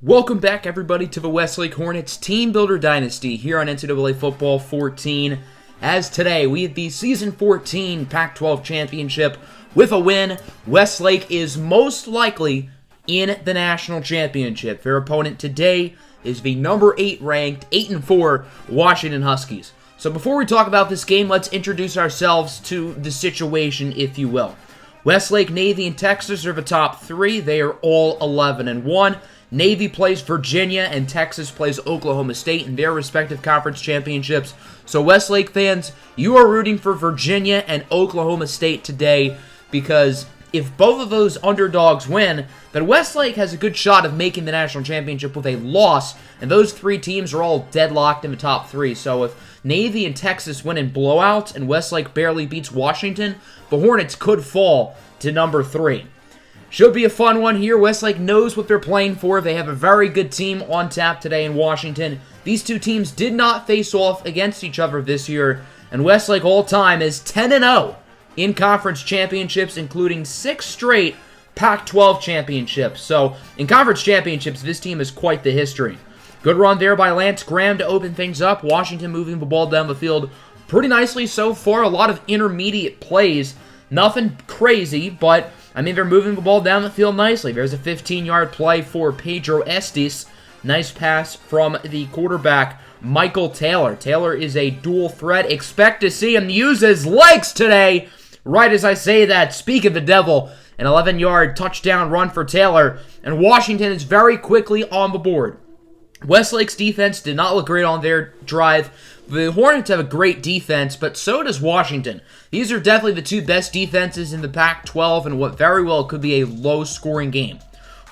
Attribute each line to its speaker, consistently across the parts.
Speaker 1: Welcome back, everybody, to the Westlake Hornets Teambuilder Dynasty here on NCAA Football 14. As today, we have the Season 14 Pac-12 Championship with a win. Westlake is most likely in the National Championship. Their opponent today is the number 8 ranked, 8-4 Washington Huskies. So before we talk about this game, let's introduce ourselves to the situation, if you will. Westlake, Navy, and Texas are the top 3. They are all 11-1. Navy plays Virginia, and Texas plays Oklahoma State in their respective conference championships. So Westlake fans, you are rooting for Virginia and Oklahoma State today, because if both of those underdogs win, then Westlake has a good shot of making the national championship with a loss, and those 3 teams are all deadlocked in the top 3. So if Navy and Texas win in blowouts and Westlake barely beats Washington, the Hornets could fall to number 3. Should be a fun one here. Westlake knows what they're playing for. They have a very good team on tap today in Washington. These two teams did not face off against each other this year, and Westlake all-time is 10-0 in conference championships, including 6 straight Pac-12 championships. So, in conference championships, this team is quite the history. Good run there by Lance Graham to open things up. Washington moving the ball down the field pretty nicely so far. A lot of intermediate plays. Nothing crazy, but I mean, they're moving the ball down the field nicely. There's a 15-yard play for Pedro Estes. Nice pass from the quarterback, Michael Taylor. Taylor is a dual threat. Expect to see him use his legs today. Right as I say that, speak of the devil, an 11-yard touchdown run for Taylor, and Washington is very quickly on the board. Westlake's defense did not look great on their drive. The Hornets have a great defense, but so does Washington. These are definitely the 2 best defenses in the Pac-12 and what very well could be a low-scoring game.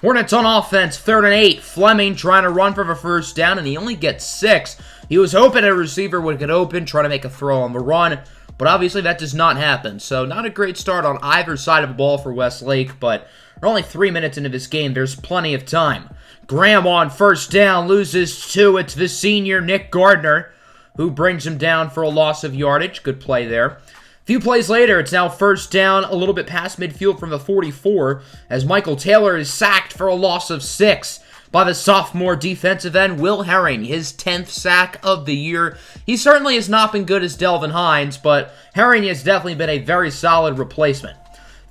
Speaker 1: Hornets on offense, 3rd and 8. Fleming trying to run for the first down, and he only gets 6. He was hoping a receiver would get open, trying to make a throw on the run, but obviously that does not happen. So not a great start on either side of the ball for Westlake, but we're only 3 minutes into this game. There's plenty of time. Graham on first down, loses 2. It's the senior Nick Gardner who brings him down for a loss of yardage. Good play there. A few plays later, it's now first down, a little bit past midfield from the 44, as Michael Taylor is sacked for a loss of 6 by the sophomore defensive end, Will Herring, his 10th sack of the year. He certainly has not been good as Delvin Hines, but Herring has definitely been a very solid replacement.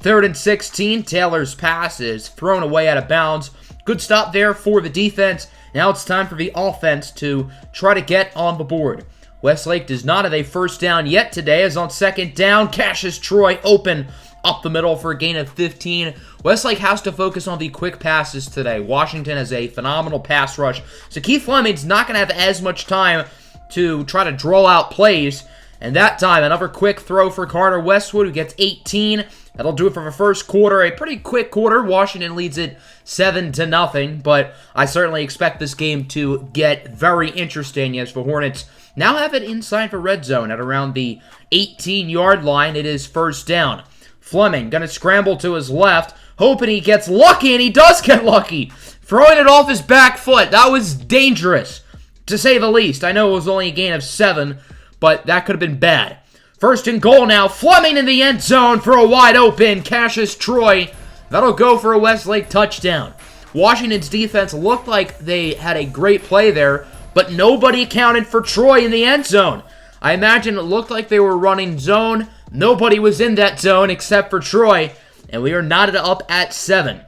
Speaker 1: 3rd and 16, Taylor's pass is thrown away out of bounds. Good stop there for the defense. Now it's time for the offense to try to get on the board. Westlake does not have a first down yet today, as on 2nd down, Cassius Troy open up the middle for a gain of 15. Westlake has to focus on the quick passes today. Washington has a phenomenal pass rush, so Keith Fleming's not going to have as much time to try to draw out plays. And that time, another quick throw for Carter Westwood, who gets 18. That'll do it for the first quarter. A pretty quick quarter. Washington leads it 7-0, but I certainly expect this game to get very interesting as the Hornets now have it inside the red zone at around the 18-yard line. It is first down. Fleming going to scramble to his left, hoping he gets lucky, and he does get lucky. Throwing it off his back foot. That was dangerous, to say the least. I know it was only a gain of 7, but that could have been bad. 1st and goal now. Fleming in the end zone for a wide open Cassius Troy. That'll go for a Westlake touchdown. Washington's defense looked like they had a great play there, but nobody accounted for Troy in the end zone. I imagine it looked like they were running zone. Nobody was in that zone except for Troy, and we are knotted up at 7.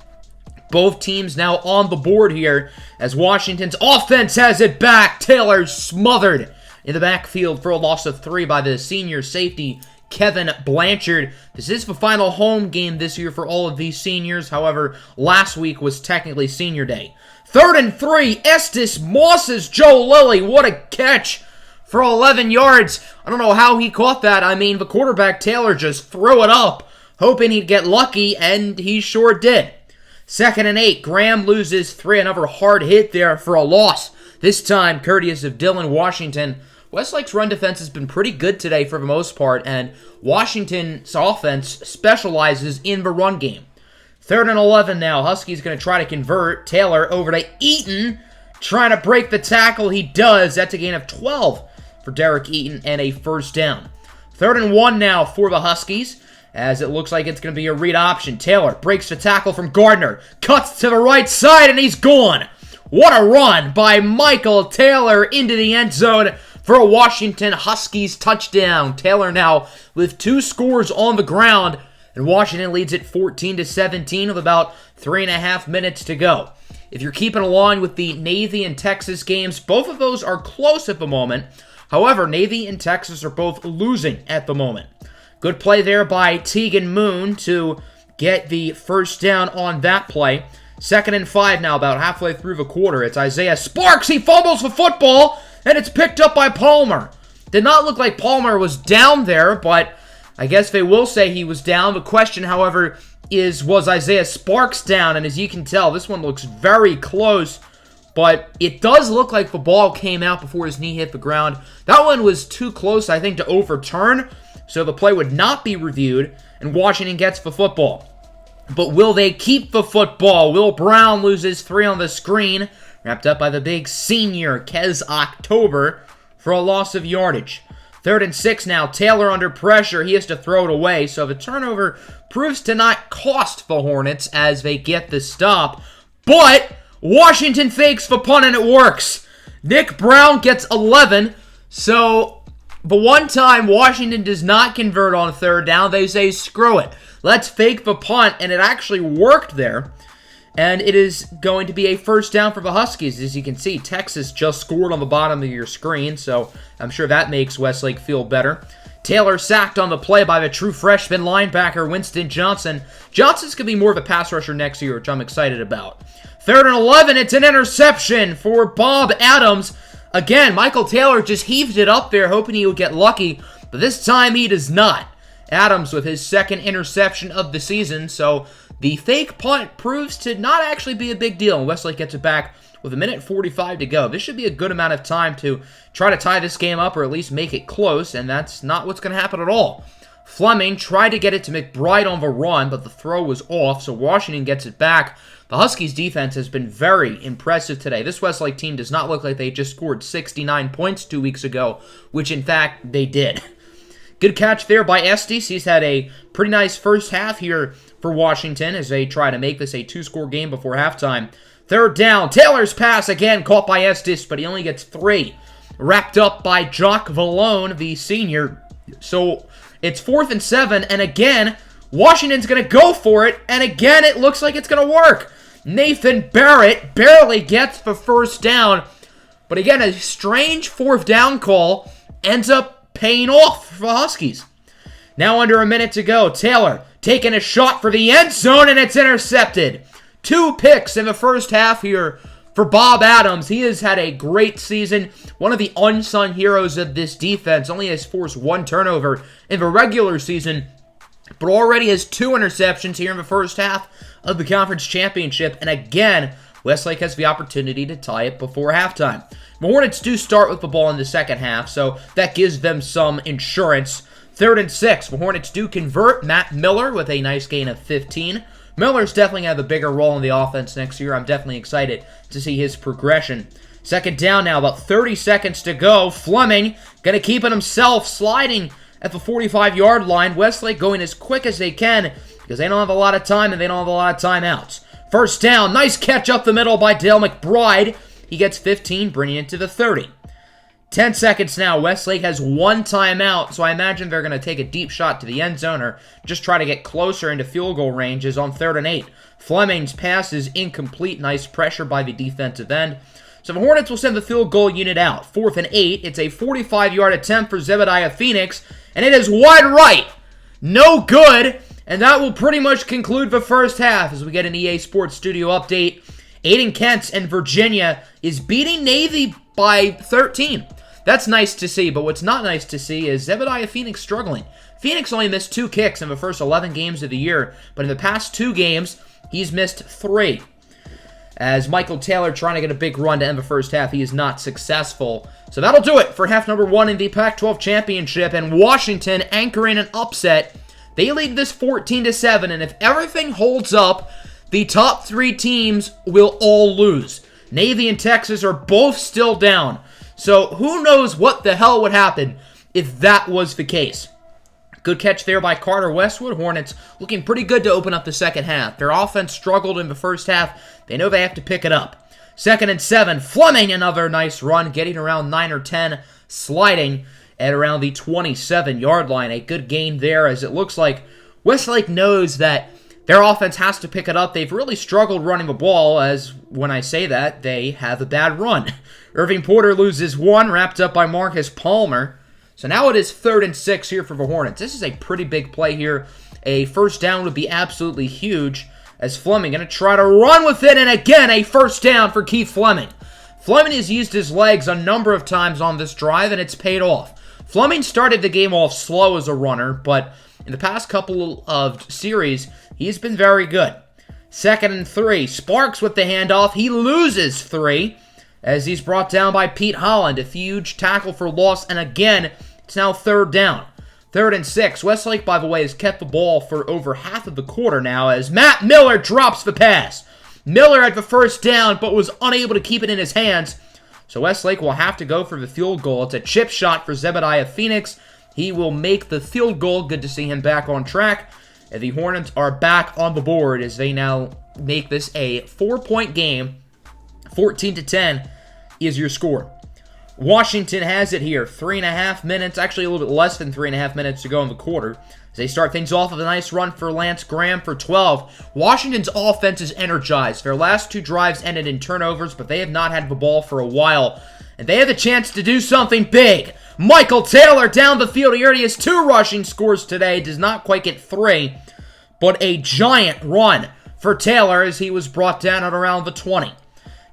Speaker 1: Both teams now on the board here as Washington's offense has it back. Taylor smothered in the backfield for a loss of 3 by the senior safety, Kevin Blanchard. This is the final home game this year for all of these seniors. However, last week was technically senior day. 3rd and 3, Estes Mosses Joe Lilly. What a catch for 11 yards. I don't know how he caught that. I mean, the quarterback, Taylor, just threw it up, hoping he'd get lucky, and he sure did. 2nd and 8, Graham loses 3. Another hard hit there for a loss. This time, courteous of Dylan Washington. Westlake's run defense has been pretty good today for the most part, and Washington's offense specializes in the run game. 3rd and 11 now. Huskies going to try to convert. Taylor over to Eaton, trying to break the tackle. He does. That's a gain of 12 for Derek Eaton and a first down. 3rd and 1 now for the Huskies, as it looks like it's going to be a read option. Taylor breaks the tackle from Gardner, cuts to the right side, and he's gone. What a run by Michael Taylor into the end zone for a Washington Huskies touchdown. Taylor now with 2 scores on the ground, and Washington leads it 14-17 with about 3.5 minutes to go. If you're keeping along with the Navy and Texas games, both of those are close at the moment. However, Navy and Texas are both losing at the moment. Good play there by Teagan Moon to get the first down on that play. 2nd and 5 now, about halfway through the quarter. It's Isaiah Sparks. He fumbles the football, and it's picked up by Palmer. Did not look like Palmer was down there, but I guess they will say he was down. The question, however, was Isaiah Sparks down? And as you can tell, this one looks very close, but it does look like the ball came out before his knee hit the ground. That one was too close, I think, to overturn, so the play would not be reviewed, and Washington gets the football. But will they keep the football? Will Brown loses 3 on the screen, wrapped up by the big senior, Kez October, for a loss of yardage. 3rd and 6 now. Taylor under pressure. He has to throw it away, so the turnover proves to not cost the Hornets as they get the stop. But Washington fakes the punt, and it works. Nick Brown gets 11, so the one time Washington does not convert on 3rd down, they say, screw it. Let's fake the punt, and it actually worked there. And it is going to be a first down for the Huskies. As you can see, Texas just scored on the bottom of your screen, so I'm sure that makes Westlake feel better. Taylor sacked on the play by the true freshman linebacker, Winston Johnson. Johnson's going to be more of a pass rusher next year, which I'm excited about. 3rd and 11, it's an interception for Bob Adams. Again, Michael Taylor just heaved it up there, hoping he would get lucky, but this time he does not. Adams with his 2nd interception of the season, so the fake punt proves to not actually be a big deal, and Westlake gets it back with 1:45 to go. This should be a good amount of time to try to tie this game up or at least make it close, and that's not what's going to happen at all. Fleming tried to get it to McBride on the run, but the throw was off, so Washington gets it back. The Huskies' defense has been very impressive today. This Westlake team does not look like they just scored 69 points 2 weeks ago, which in fact they did. Good catch there by Estes. He's had a pretty nice first half here for Washington as they try to make this a 2-score game before halftime. 3rd down. Taylor's pass again caught by Estes, but he only gets 3. Wrapped up by Jock Vallone, the senior. So it's 4th and 7, and again, Washington's going to go for it, and again, it looks like it's going to work. Nathan Barrett barely gets the first down, but again, a strange 4th down call ends up paying off for the Huskies. Now under a minute to go. Taylor taking a shot for the end zone, and it's intercepted. 2 picks in the first half here for Bob Adams. He has had a great season. One of the unsung heroes of this defense. Only has forced 1 turnover in the regular season, but already has 2 interceptions here in the first half of the conference championship. And again, Westlake has the opportunity to tie it before halftime. The Hornets do start with the ball in the second half, so that gives them some insurance. 3rd and 6. The Hornets do convert. Matt Miller with a nice gain of 15. Miller's definitely going to have a bigger role in the offense next year. I'm definitely excited to see his progression. 2nd down now, about 30 seconds to go. Fleming going to keep it himself, sliding at the 45-yard line. Westlake going as quick as they can because they don't have a lot of time and they don't have a lot of timeouts. 1st down, nice catch up the middle by Dale McBride. He gets 15, bringing it to the 30. 10 seconds now. Westlake has 1 timeout, so I imagine they're going to take a deep shot to the end zone or just try to get closer into field goal ranges on 3rd and 8. Fleming's pass is incomplete. Nice pressure by the defensive end. So the Hornets will send the field goal unit out. 4th and 8. It's a 45-yard attempt for Zebediah Phoenix, and it is wide right. No good, and that will pretty much conclude the first half as we get an EA Sports Studio update. Aiden Kent and Virginia is beating Navy by 13. That's nice to see, but what's not nice to see is Zebediah Phoenix struggling. Phoenix only missed 2 kicks in the first 11 games of the year, but in the past 2 games, he's missed 3. As Michael Taylor trying to get a big run to end the first half, he is not successful. So that'll do it for half number 1 in the Pac-12 championship, and Washington anchoring an upset. They lead this 14-7, and if everything holds up, the top 3 teams will all lose. Navy and Texas are both still down. So who knows what the hell would happen if that was the case. Good catch there by Carter Westwood. Hornets looking pretty good to open up the second half. Their offense struggled in the first half. They know they have to pick it up. 2nd and 7. Fleming, another nice run, getting around 9 or 10, sliding at around the 27-yard line. A good gain there, as it looks like Westlake knows that their offense has to pick it up. They've really struggled running the ball, as when I say that, they have a bad run. Irving Porter loses 1, wrapped up by Marcus Palmer. So now it is 3rd and 6 here for the Hornets. This is a pretty big play here. A first down would be absolutely huge, as Fleming going to try to run with it, and again, a first down for Keith Fleming. Fleming has used his legs a number of times on this drive, and it's paid off. Fleming started the game off slow as a runner, but in the past couple of series, he's been very good. 2nd and 3. Sparks with the handoff. He loses 3 as he's brought down by Pete Holland. A huge tackle for loss, and again, it's now 3rd down. 3rd and 6. Westlake, by the way, has kept the ball for over half of the quarter now as Matt Miller drops the pass. Miller had the first down, but was unable to keep it in his hands. So Westlake will have to go for the field goal. It's a chip shot for Zebediah Phoenix. He will make the field goal. Good to see him back on track. And the Hornets are back on the board as they now make this a 4-point game. 14-10 is your score. Washington has it here. 3.5 minutes, actually a little bit less than 3.5 minutes to go in the quarter. As they start things off with a nice run for Lance Graham for 12. Washington's offense is energized. Their last 2 drives ended in turnovers, but they have not had the ball for a while. And they have the chance to do something big. Michael Taylor down the field. He already has 2 rushing scores today. Does not quite get 3. But a giant run for Taylor as he was brought down at around the 20.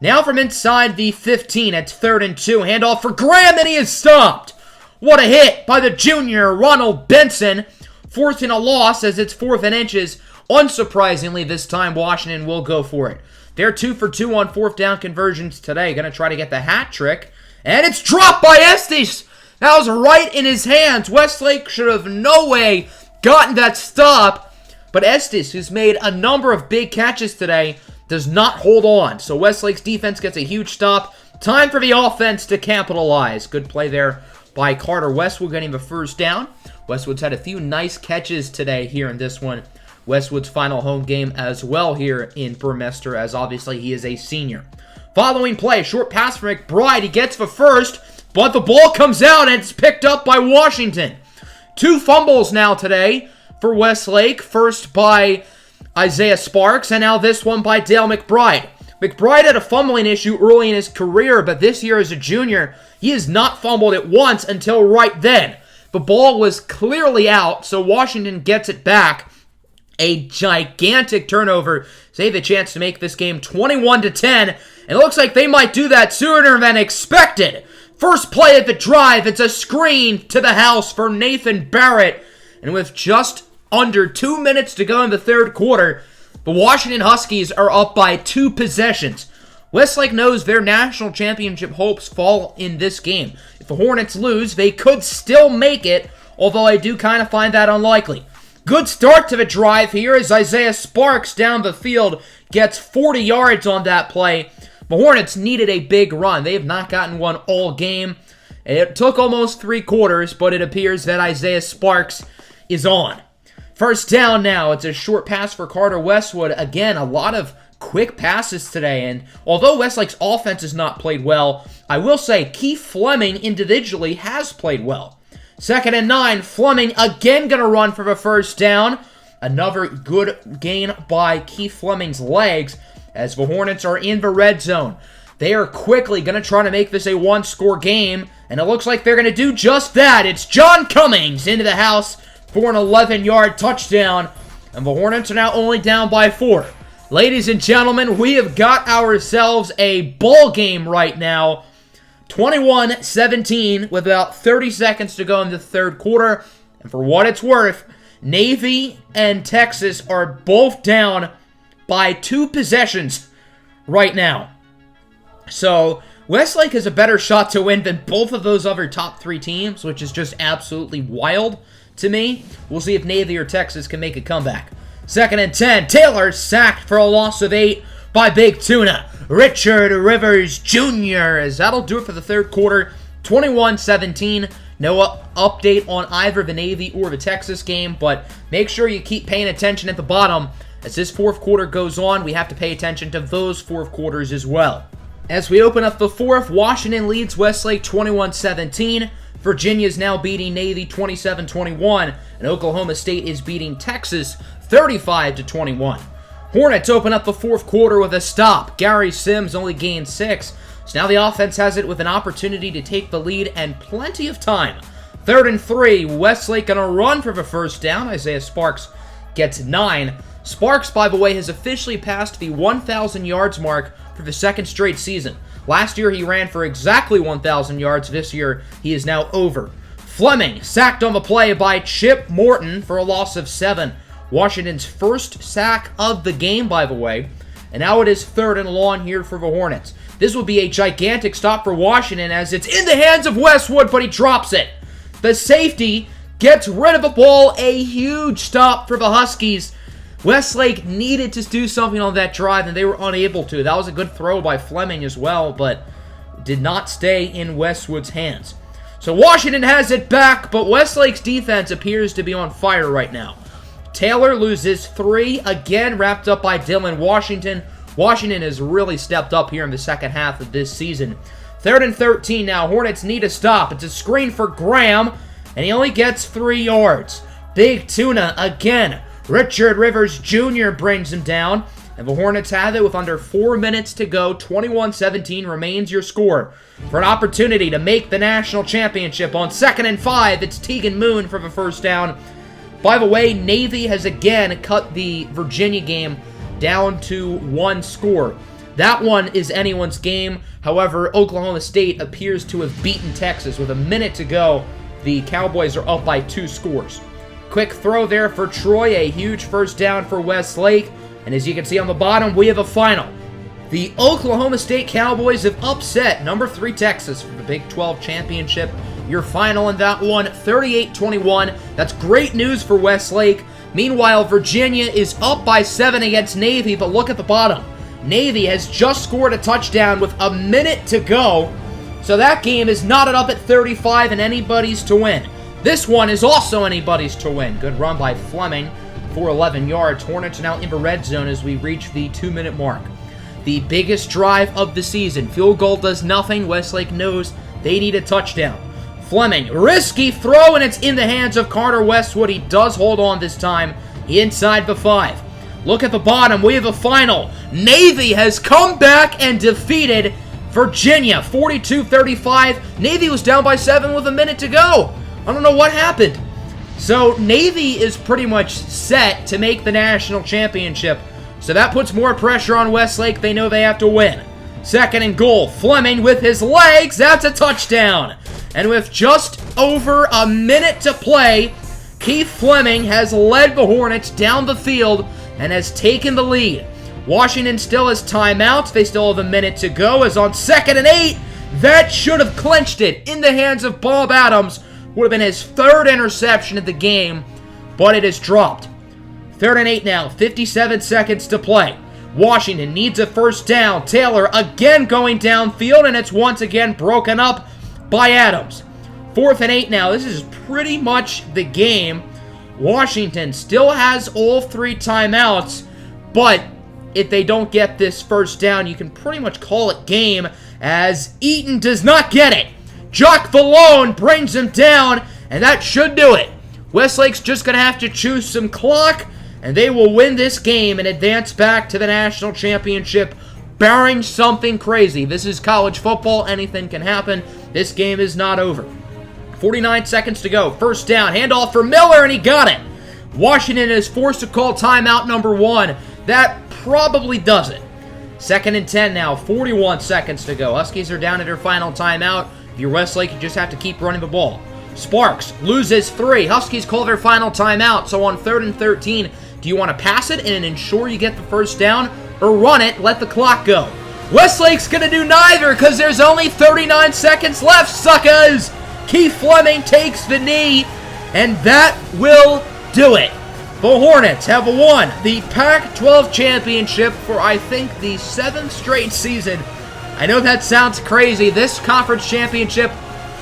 Speaker 1: Now from inside the 15, it's 3rd and 2. Handoff for Graham, and he is stopped. What a hit by the junior, Ronald Benson. 4th and a loss as it's 4th and inches. Unsurprisingly, this time Washington will go for it. They're 2 for 2 on 4th down conversions today. Going to try to get the hat trick. And it's dropped by Estes. That was right in his hands. Westlake should have no way gotten that stop. But Estes, who's made a number of big catches today, does not hold on. So Westlake's defense gets a huge stop. Time for the offense to capitalize. Good play there by Carter Westwood getting the first down. Westwood's had a few nice catches today here in this one. Westwood's final home game as well here in Burmester, as obviously he is a senior. Following play, short pass for McBride. He gets the first, but the ball comes out and it's picked up by Washington. 2 fumbles now today for Westlake. First by Isaiah Sparks, and now this one by Dale McBride. McBride had a fumbling issue early in his career, but this year as a junior, he has not fumbled it once until right then. The ball was clearly out, so Washington gets it back. A gigantic turnover. They have a chance to make this game 21-10, and it looks like they might do that sooner than expected. First play of the drive, it's a screen to the house for Nathan Barrett, and with just under 2 minutes to go in the 3rd quarter, the Washington Huskies are up by 2 possessions. Westlake knows their national championship hopes fall in this game. If the Hornets lose, they could still make it, although I do kind of find that unlikely. Good start to the drive here as Isaiah Sparks down the field gets 40 yards on that play. The Hornets needed a big run. They have not gotten one all game. It took almost 3 quarters, but it appears that Isaiah Sparks is on. First down now. It's a short pass for Carter Westwood. Again, a lot of quick passes today, and although Westlake's offense has not played well, I will say Keith Fleming individually has played well. 2nd and 9. Fleming again going to run for the first down. Another good gain by Keith Fleming's legs as the Hornets are in the red zone. They are quickly going to try to make this a 1-score game, and it looks like they're going to do just that. It's John Cummings into the house for an 11-yard touchdown, and the Hornets are now only down by 4. Ladies and gentlemen, we have got ourselves a ball game right now. 21-17 with about 30 seconds to go in the 3rd quarter. And for what it's worth, Navy and Texas are both down by 2 possessions right now. So Westlake has a better shot to win than both of those other top 3 teams, which is just absolutely wild to me. We'll see if Navy or Texas can make a comeback. 2nd and 10. Taylor sacked for a loss of 8 by Big Tuna. Richard Rivers Jr. as that'll do it for the 3rd quarter. 21-17. No update on either the Navy or the Texas game, but make sure you keep paying attention at the bottom. As this 4th quarter goes on, we have to pay attention to those 4th quarters as well. As we open up the fourth, Washington leads Westlake 21-17. Virginia is now beating Navy 27-21, and Oklahoma State is beating Texas 35-21. Hornets open up the fourth quarter with a stop. Gary Sims only gained 6, so now the offense has it with an opportunity to take the lead and plenty of time. 3rd and 3, Westlake gonna run for the first down. Isaiah Sparks gets 9. Sparks, by the way, has officially passed the 1,000 yards mark for the second straight season. Last year, he ran for exactly 1,000 yards. This year, he is now over. Fleming sacked on the play by Chip Morton for a loss of 7. Washington's first sack of the game, by the way. And now it is 3rd and long here for the Hornets. This will be a gigantic stop for Washington as it's in the hands of Westwood, but he drops it. The safety gets rid of the ball. A huge stop for the Huskies. Westlake needed to do something on that drive, and they were unable to. That was a good throw by Fleming as well, but did not stay in Westwood's hands. So Washington has it back, but Westlake's defense appears to be on fire right now. Taylor loses 3, again wrapped up by Dylan Washington. Washington has really stepped up here in the second half of this season. 3rd and 13 now. Hornets need a stop. It's a screen for Graham, and he only gets 3 yards. Big Tuna again. Richard Rivers Jr. brings him down, and the Hornets have it with under 4 minutes to go. 21-17 remains your score. For an opportunity to make the national championship on 2nd and 5, it's Tegan Moon for the first down. By the way, Navy has again cut the Virginia game down to 1 score. That one is anyone's game. However, Oklahoma State appears to have beaten Texas. With a minute to go, the Cowboys are up by 2 scores. Quick throw there for Troy, a huge first down for Westlake. And as you can see on the bottom, we have a final. The Oklahoma State Cowboys have upset number 3 Texas for the Big 12 championship. Your final in that one, 38-21. That's great news for Westlake. Meanwhile, Virginia is up by 7 against Navy, but look at the bottom. Navy has just scored a touchdown with a minute to go. So that game is knotted up at 35 and anybody's to win. This one is also anybody's to win. Good run by Fleming for 11 yards. Hornets are now in the red zone as we reach the 2-minute mark. The biggest drive of the season. Field goal does nothing. Westlake knows they need a touchdown. Fleming, risky throw, and it's in the hands of Carter Westwood. He does hold on this time inside the 5. Look at the bottom. We have a final. Navy has come back and defeated Virginia 42-35. Navy was down by 7 with a minute to go. I don't know what happened. So Navy is pretty much set to make the national championship. So that puts more pressure on Westlake. They know they have to win. 2nd and goal. Fleming with his legs. That's a touchdown. And with just over a minute to play, Keith Fleming has led the Hornets down the field and has taken the lead. Washington still has timeouts. They still have a minute to go. As on 2nd and 8, that should have clinched it in the hands of Bob Adams. Would have been his 3rd interception of the game, but it is dropped. 3rd and 8 now, 57 seconds to play. Washington needs a first down. Taylor again going downfield, and it's once again broken up by Adams. 4th and 8 now. This is pretty much the game. Washington still has all 3 timeouts, but if they don't get this first down, you can pretty much call it game, as Eaton does not get it. Jock Vallone brings him down, and that should do it. Westlake's just going to have to choose some clock, and they will win this game and advance back to the national championship, barring something crazy. This is college football. Anything can happen. This game is not over. 49 seconds to go. First down. Handoff for Miller, and he got it. Washington is forced to call timeout number 1. That probably does it. 2nd and 10 now. 41 seconds to go. Huskies are down at their final timeout. If you're Westlake, you just have to keep running the ball. Sparks loses 3. Huskies call their final timeout. So on 3rd and 13, do you want to pass it and ensure you get the first down, or run it, let the clock go? Westlake's going to do neither because there's only 39 seconds left, suckers! Keith Fleming takes the knee, and that will do it. The Hornets have won the Pac-12 championship for, I think, the 7th straight season. I know that sounds crazy. This conference championship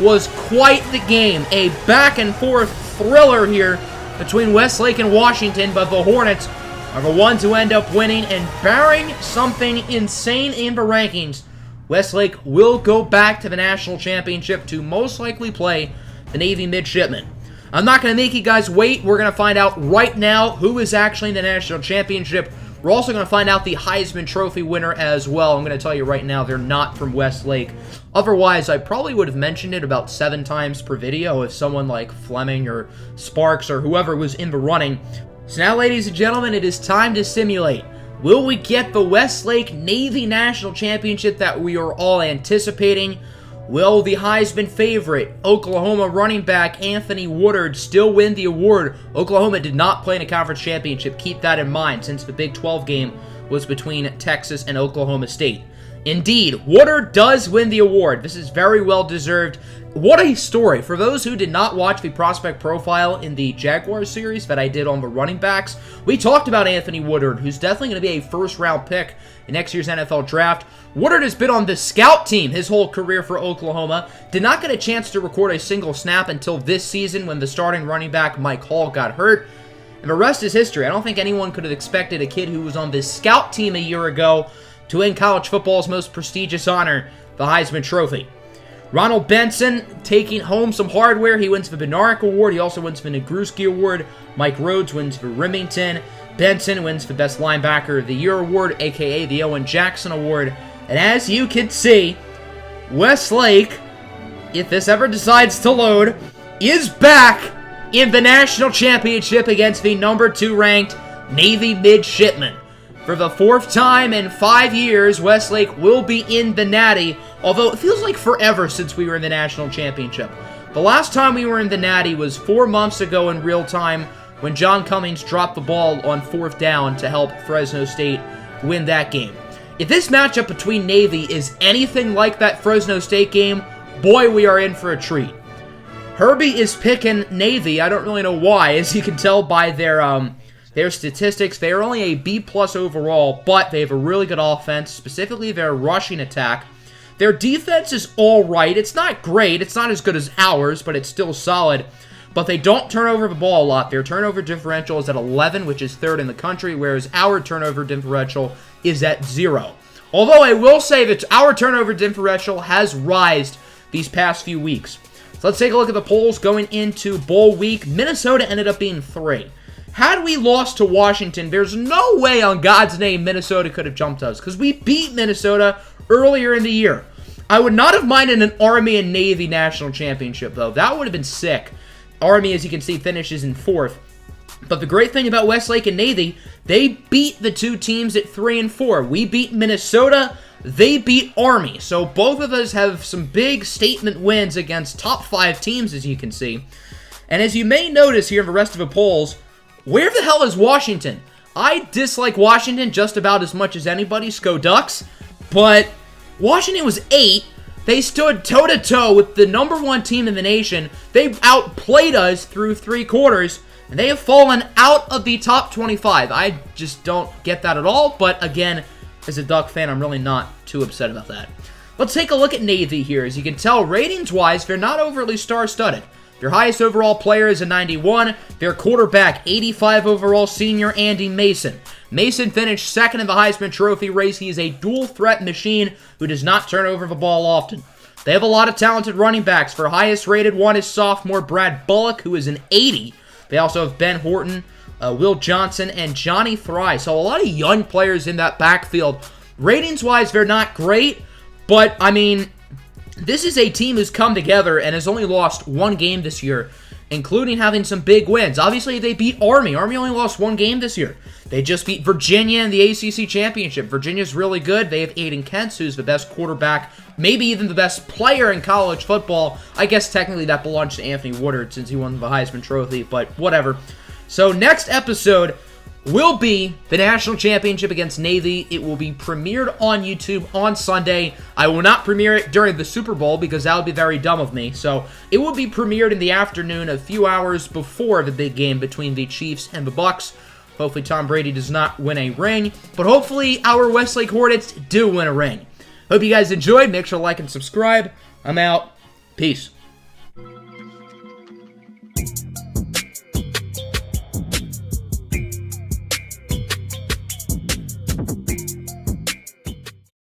Speaker 1: was quite the game. A back-and-forth thriller here between Westlake and Washington, but the Hornets are the ones who end up winning, and barring something insane in the rankings, Westlake will go back to the national championship to most likely play the Navy Midshipmen. I'm not going to make you guys wait. We're going to find out right now who is actually in the national championship. We're also going to find out the Heisman Trophy winner as well. I'm going to tell you right now, they're not from Westlake. Otherwise, I probably would have mentioned it about 7 times per video if someone like Fleming or Sparks or whoever was in the running. So now, ladies and gentlemen, it is time to simulate. Will we get the Westlake Navy National Championship that we are all anticipating? Will the Heisman favorite, Oklahoma running back Anthony Woodard, still win the award? Oklahoma did not play in a conference championship. Keep that in mind, since the Big 12 game was between Texas and Oklahoma State. Indeed, Woodard does win the award. This is very well deserved. What a story. For those who did not watch the prospect profile in the Jaguars series that I did on the running backs, we talked about Anthony Woodard, who's definitely going to be a first-round pick in next year's NFL draft. Woodard has been on the scout team his whole career for Oklahoma. Did not get a chance to record a single snap until this season when the starting running back Mike Hall got hurt. And the rest is history. I don't think anyone could have expected a kid who was on this scout team a year ago to win college football's most prestigious honor, the Heisman Trophy. Ronald Benson taking home some hardware. He wins the Bednarik Award. He also wins the Nagruski Award. Mike Rhodes wins the Remington. Benson wins the Best Linebacker of the Year Award, a.k.a. the Owen Jackson Award. And as you can see, Westlake, if this ever decides to load, is back in the national championship against the number 2 ranked Navy Midshipmen. For the 4th time in 5 years, Westlake will be in the Natty, although it feels like forever since we were in the national championship. The last time we were in the Natty was 4 months ago in real time when John Cummings dropped the ball on 4th down to help Fresno State win that game. If this matchup between Navy is anything like that Fresno State game, boy, we are in for a treat. Herbie is picking Navy. I don't really know why. As you can tell by their statistics, they are only a B+ overall, but they have a really good offense, specifically their rushing attack. Their defense is alright. It's not great. It's not as good as ours, but it's still solid. But they don't turn over the ball a lot. Their turnover differential is at 11, which is 3rd in the country, whereas our turnover differential is at 0. Although I will say that our turnover differential has risen these past few weeks. So let's take a look at the polls going into bowl week. Minnesota ended up being 3. Had we lost to Washington, there's no way on God's name Minnesota could have jumped us, because we beat Minnesota earlier in the year. I would not have minded an Army and Navy national championship, though. That would have been sick. Army, as you can see, finishes in 4th. But the great thing about Westlake and Navy, they beat the 2 teams at 3 and 4. We beat Minnesota. They beat Army. So both of us have some big statement wins against top 5 teams, as you can see. And as you may notice here in the rest of the polls, where the hell is Washington? I dislike Washington just about as much as anybody, Sco Ducks, but Washington was 8. They stood toe-to-toe with the number 1 team in the nation. They outplayed us through 3 quarters, and they have fallen out of the top 25. I just don't get that at all, but again, as a Duck fan, I'm really not too upset about that. Let's take a look at Navy here. As you can tell, ratings-wise, they're not overly star-studded. Their highest overall player is a 91. Their quarterback, 85 overall senior Andy Mason. Mason finished 2nd in the Heisman Trophy race. He is a dual-threat machine who does not turn over the ball often. They have a lot of talented running backs. Their highest-rated one is sophomore Brad Bullock, who is an 80. They also have Ben Horton, Will Johnson, and Johnny Fry. So a lot of young players in that backfield. Ratings-wise, they're not great, but, I mean, this is a team who's come together and has only lost 1 game this year, including having some big wins. Obviously, they beat Army. Army only lost 1 game this year. They just beat Virginia in the ACC Championship. Virginia's really good. They have Aiden Kentz, who's the best quarterback, maybe even the best player in college football. I guess technically that belongs to Anthony Woodard since he won the Heisman Trophy, but whatever. So next episode will be the national championship against Navy. It will be premiered on YouTube on Sunday. I will not premiere it during the Super Bowl because that would be very dumb of me. So it will be premiered in the afternoon, a few hours before the big game between the Chiefs and the Bucks. Hopefully Tom Brady does not win a ring, but hopefully our Westlake Hornets do win a ring. Hope you guys enjoyed. Make sure to like and subscribe. I'm out. Peace.